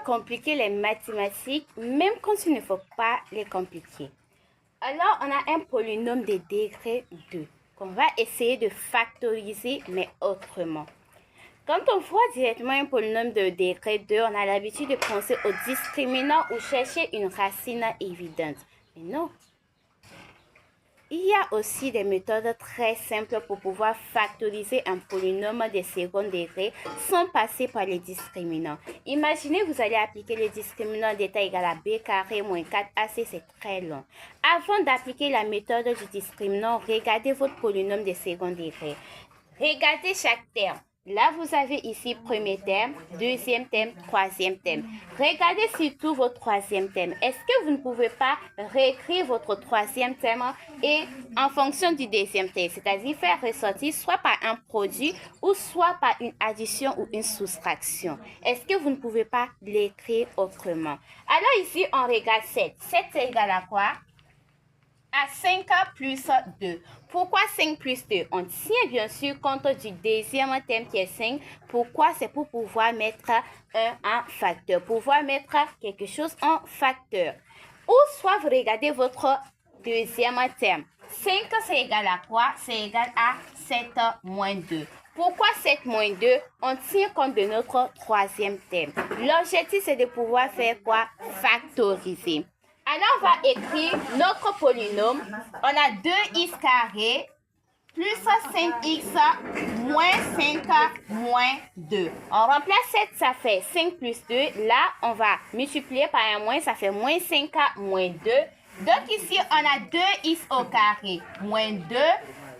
compliquer les mathématiques même quand il ne faut pas les compliquer. Alors, on a un polynôme de degré 2 qu'on va essayer de factoriser, mais autrement. Quand on voit directement un polynôme de degré 2, on a l'habitude de penser au discriminant ou chercher une racine évidente. Mais non. Il y a aussi des méthodes très simples pour pouvoir factoriser un polynôme de second degré sans passer par les discriminants. Imaginez, vous allez appliquer le discriminant d'état égal à b carré moins 4ac, c'est très long. Avant d'appliquer la méthode du discriminant, regardez votre polynôme de second degré. Regardez chaque terme. Là, vous avez ici premier terme, deuxième terme, troisième terme. Regardez surtout votre troisième terme. Est-ce que vous ne pouvez pas réécrire votre troisième terme et en fonction du deuxième terme, c'est-à-dire faire ressortir soit par un produit ou soit par une addition ou une soustraction? Est-ce que vous ne pouvez pas l'écrire autrement? Alors ici, on regarde 7. 7, c'est égal à quoi? À 5 plus 2. Pourquoi 5 plus 2? On tient bien sûr compte du deuxième terme qui est 5. Pourquoi? C'est pour pouvoir mettre 1 en facteur. Pouvoir mettre quelque chose en facteur. Ou soit vous regardez votre deuxième terme. 5 c'est égal à quoi? C'est égal à 7 moins 2. Pourquoi 7 moins 2? On tient compte de notre troisième terme. L'objectif c'est de pouvoir faire quoi? Factoriser. Alors, on va écrire notre polynôme. On a 2x carré plus 5x moins 5 moins 2. On remplace 7, ça fait 5 plus 2. Là, on va multiplier par un moins, ça fait moins 5 moins 2. Donc ici, on a 2x au carré moins 2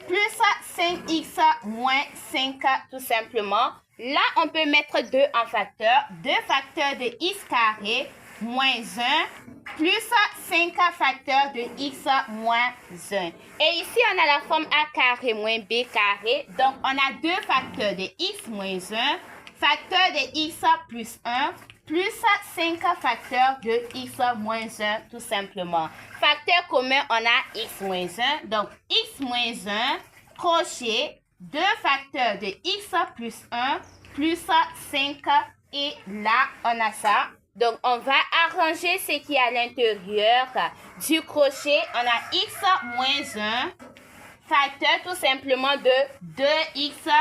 plus 5x moins 5 tout simplement. Là, on peut mettre 2 en facteur. 2 facteurs de x carré moins 1 plus 5 facteurs de x moins 1. Et ici, on a la forme a carré moins b carré. Donc, on a 2 facteurs de x moins 1, facteur de x plus 1, plus 5 facteurs de x moins 1, tout simplement. Facteur commun, on a x moins 1. Donc, x moins 1, crochet, 2 facteurs de x plus 1, plus 5. Et là, on a ça. Donc, on va arranger ce qui est à l'intérieur du crochet. On a x moins 1, facteur tout simplement de 2x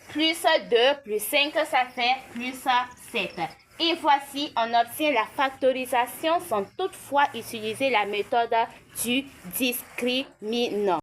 plus 2 plus 5, ça fait plus 7. Et voici, on obtient la factorisation sans toutefois utiliser la méthode du discriminant.